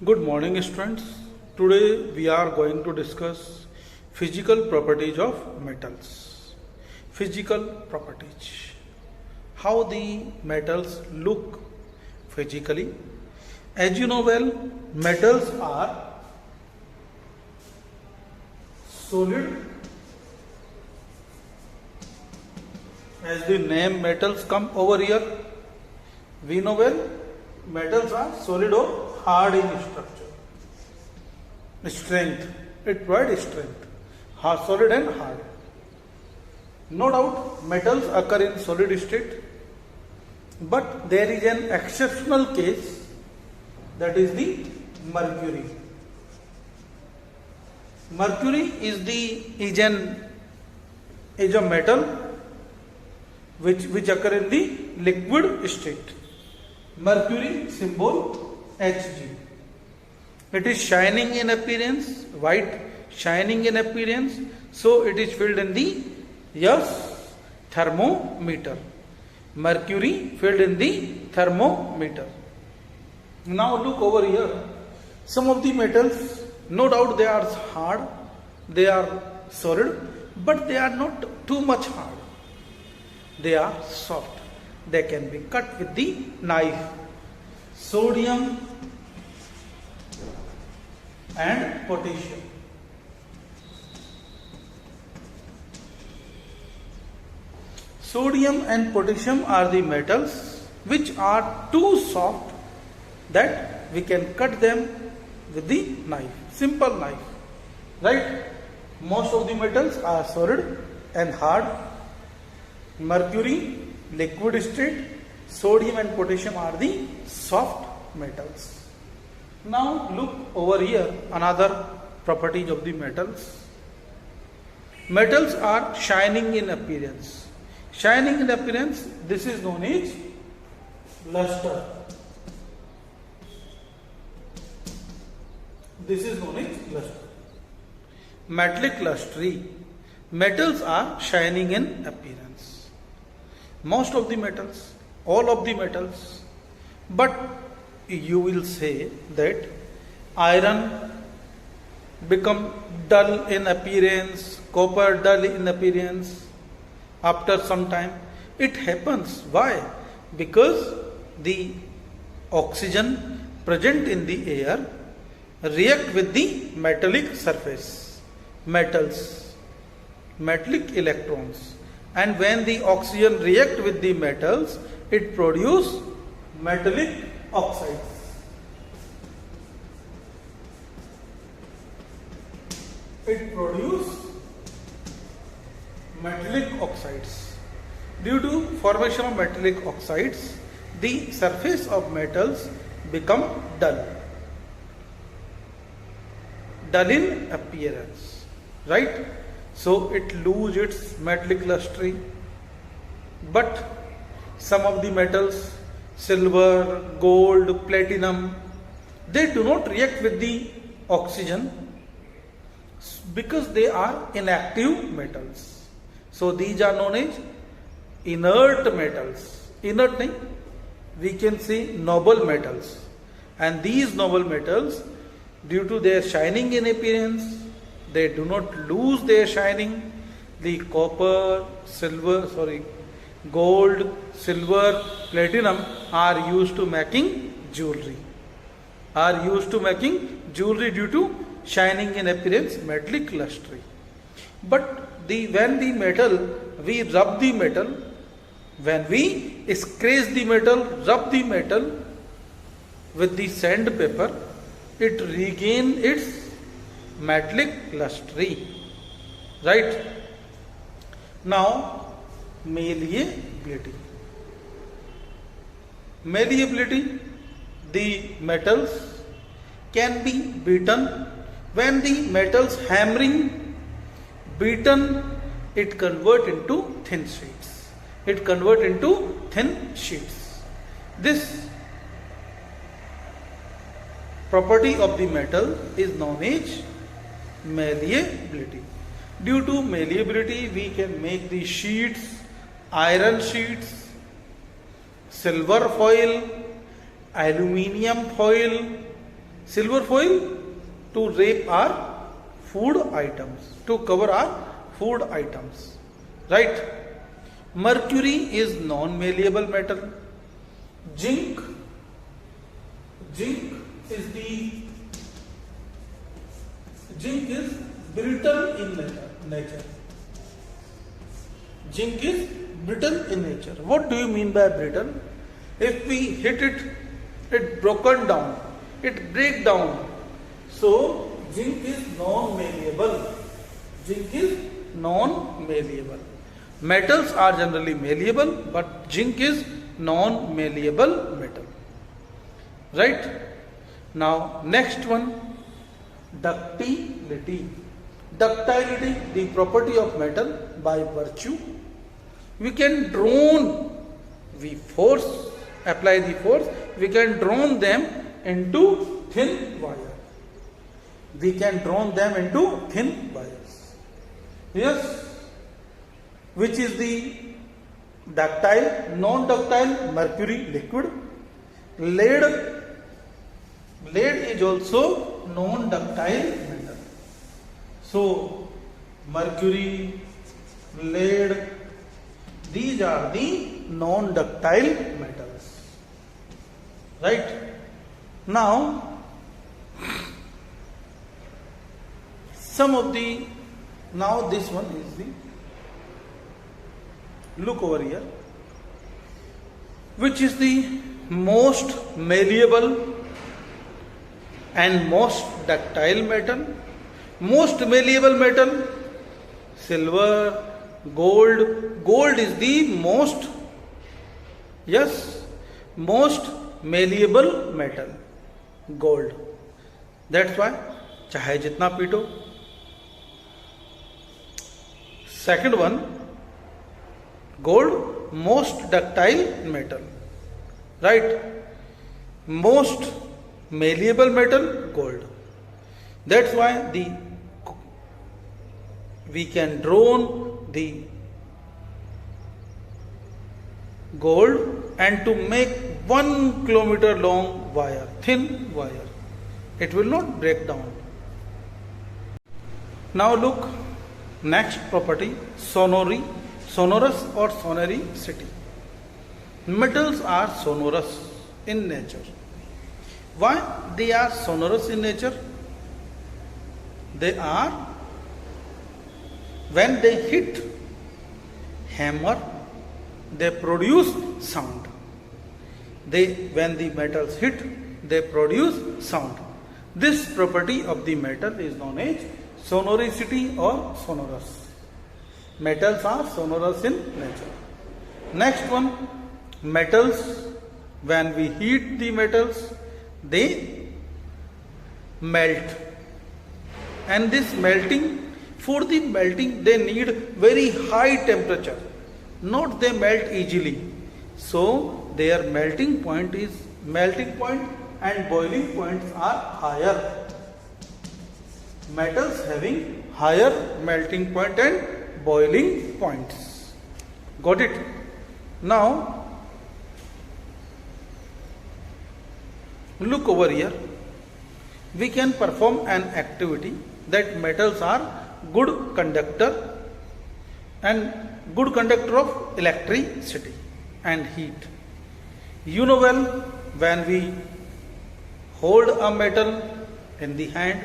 Good morning, students. Today we are going to discuss physical properties of metals. Physical properties. How the metals look physically. As you know well, metals are solid. As the name metals come over here, we know well metals are solid or hard in structure. Strength, it provides strength, solid and hard. No doubt metals occur in solid state, but there is an exceptional case, that is the mercury. Mercury is a metal which occur in the liquid state. Mercury symbol Hg. It is shining in appearance, white, shining in appearance, so it is filled in the thermometer. Mercury filled in the thermometer. Now look over here. Some of the metals, no doubt they are hard, they are solid, but they are not too much hard. They are soft. They can be cut with the knife. Sodium and potassium. Sodium and potassium are the metals which are too soft that we can cut them with the knife. Simple knife. Right? Most of the metals are solid and hard. Mercury, liquid state, sodium and potassium are the soft metals. Now look over here, another properties of the metals. Metals are shining in appearance. Shining in appearance, this is known as luster. This is known as luster. Metallic lustre. Metals are shining in appearance. Most of the metals, all of the metals, but you will say that iron become dull in appearance, copper dull in appearance after some time. It happens. Why? Because the oxygen present in the air react with the metallic surface, metals, metallic electrons. And when the oxygen react with the metals, it produce metallic oxides. It produce metallic oxides. Due to formation of metallic oxides, the surface of metals become dull. Dull in appearance. Right? So it lose its metallic lustre. But some of the metals, silver, gold, platinum, they do not react with the oxygen because they are inactive metals. So these are known as inert metals. Inert nahi, we can say noble metals. And these noble metals, due to their shining in appearance, they do not lose their shining. The copper, gold, silver, platinum are used to making jewelry. Are used to making jewelry due to shining in appearance, metallic lustre. But when the metal, we rub the metal, when we scratch the metal, rub the metal with the sandpaper, it regains its metallic lustre. Right? Now, malleability. Malleability, the metals can be beaten. When the metals hammering, beaten, it convert into thin sheets. It convert into thin sheets. This property of the metal is known as malleability. Due to malleability, we can make the sheets, iron sheets, silver foil, aluminium foil, Silver foil to wrap our food items, to cover our food items, right? Mercury is non-malleable metal. Zinc is brittle in nature. Zinc is brittle in nature. What do you mean by brittle? If we hit it, it broken down, it break down. So zinc is non-malleable. Zinc is non-malleable. Metals are generally malleable, but zinc is non-malleable metal. Right? Now next one, ductility. Ductility, the property of metal by virtue we can drawn, we force, apply the force, we can drawn them into thin wire. We can drawn them into thin wires. Yes. Which is the ductile? Non-ductile, mercury liquid. Lead is also non-ductile metal. So mercury, lead, these are the non-ductile metals. Right? Now, now this one is the, look over here, which is the most malleable and most ductile metal. Most malleable metal, silver, gold. Gold is the most malleable metal. Gold. That's why चाहे जितना पीटो. Second one, gold, most ductile metal. Right? Most malleable metal, gold. That's why we can draw the gold and to make 1 kilometer long wire, thin wire. It will not break down. Now look, next property, sonorous or sonoricity. Metals are sonorous in nature. Why they are sonorous in nature? They are, when they hit hammer, they produce sound. When the metals hit, they produce sound. This property of the metal is known as sonoricity or sonorous. Metals are sonorous in nature. Next one, metals, when we heat the metals, they melt. And this melting, for the melting they need very high temperature. Not they melt easily. So their melting point and boiling points are higher. Metals having higher melting point and boiling points. Got it? Now look over here. We can perform an activity that metals are good conductor and good conductor of electricity and heat. You know well, when we hold a metal in the hand,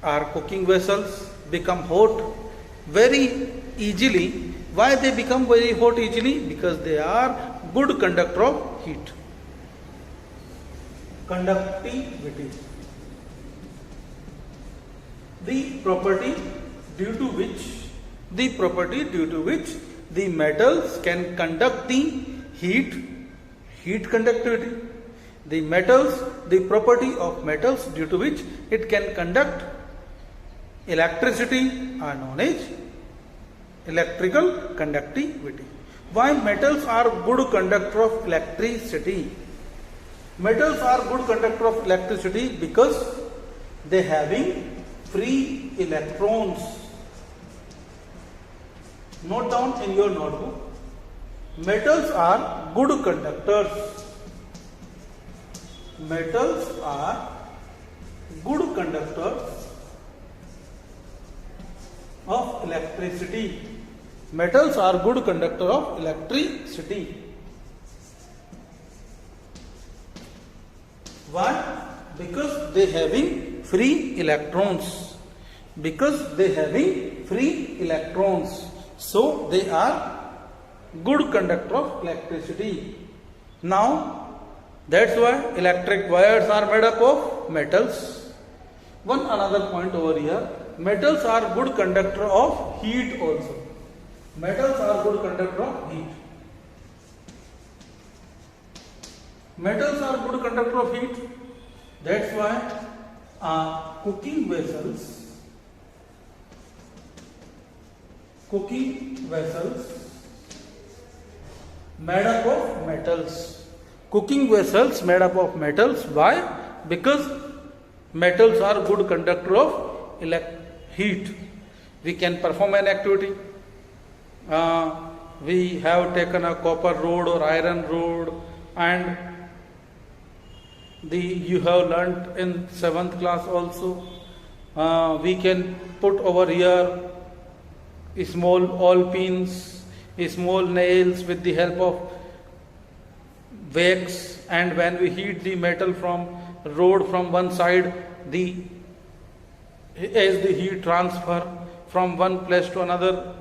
our cooking vessels become hot very easily. Why they become very hot easily? Because they are good conductor of heat. Conductivity. The property due to which the metals can conduct the heat conductivity. The property of metals due to which it can conduct electricity are known as electrical conductivity. Why metals are good conductor of electricity? Metals are good conductor of electricity because they having free electrons. Note down in your notebook. Metals are good conductors. Metals are good conductors of electricity. Metals are good conductor of electricity. Why? Because they having free electrons. Because they having free electrons. So they are good conductor of electricity. Now that's why electric wires are made up of metals. One another point over here. Metals are good conductor of heat also. Metals are good conductor of heat. Metals are good conductor of heat. That's why cooking vessels made up of metals. Cooking vessels made up of metals. Why? Because metals are good conductor of heat. We can perform an activity. We have taken a copper rod or iron rod, and you have learnt in 7th class also. We can put over here small awl pins, small nails with the help of wax, and when we heat the metal from rod from one side, as the heat transfer from one place to another,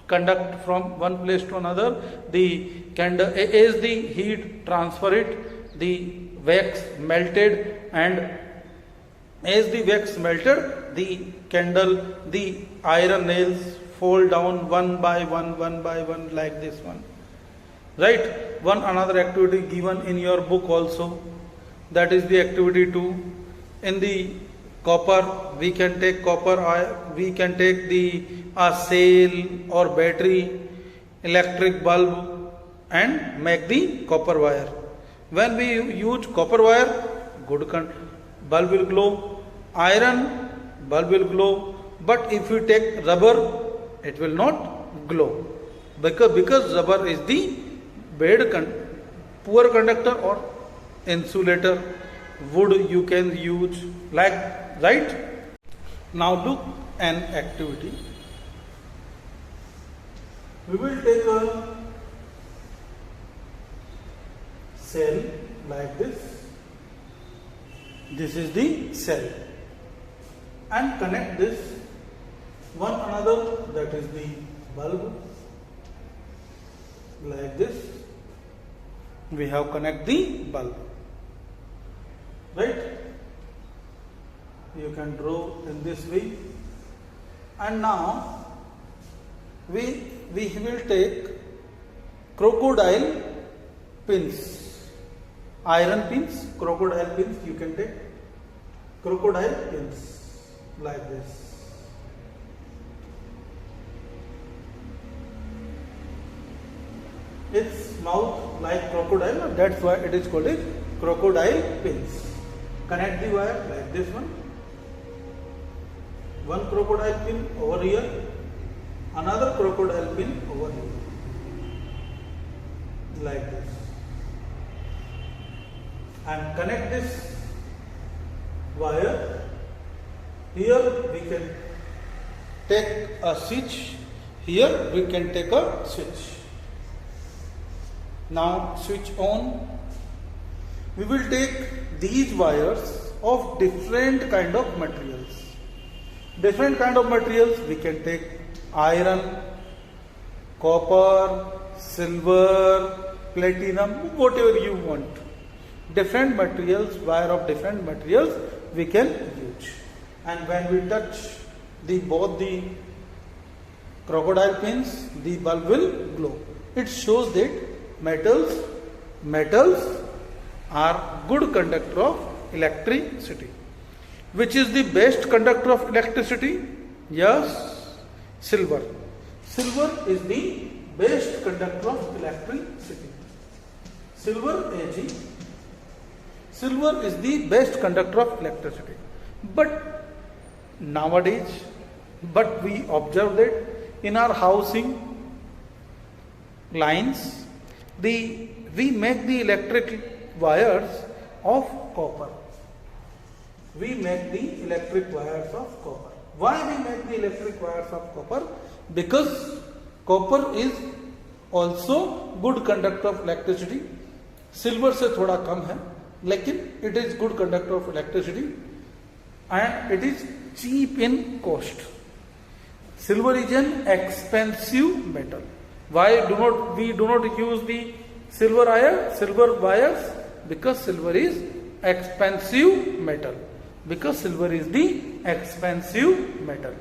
conduct from one place to another, as the heat transfer it, the wax melted, and as the wax melted, the iron nails fall down one by one like this one. Right? One another activity given in your book also, that is the activity 2. In the copper, we can take the cell or battery, electric bulb, and make the copper wire. When we use copper wire, bulb will glow. Iron, bulb will glow. But if you take rubber, it will not glow, because rubber is the poor conductor or insulator. Wood you can use right. Now look an activity. We will take a cell like this. This is the cell, and connect this one another, that is the bulb, like this. We have connect the bulb, right? You can draw in this way. And now we will take crocodile pins, iron pins, crocodile pins. You can take crocodile pins like this. Its mouth like crocodile, that's why it is called as crocodile pins. Connect the wire like this one. One crocodile pin over here, another crocodile pin over here, like this. And connect this wire. Here we can take a switch. Here we can take a switch. Now switch on. We will take these wires of different kind of materials. Different kind of materials we can take: iron, copper, silver, platinum, whatever you want. Different materials, wire of different materials we can use. And when we touch both the crocodile pins, the bulb will glow. It shows that metals are good conductor of electricity. Which is the best conductor of electricity? Yes, silver. Silver is the best conductor of electricity. Silver Ag. Silver is the best conductor of electricity. But nowadays, we observe that in our housing lines, we make the electric wires of copper. We make the electric wires of copper. Why we make the electric wires of copper? Because copper is also good conductor of electricity. Silver से थोड़ा कम है, लेकिन it is good conductor of electricity and it is cheap in cost. Silver is an expensive metal. Why we do not use the silver wires? Because silver is expensive metal. Because silver is the expensive metal.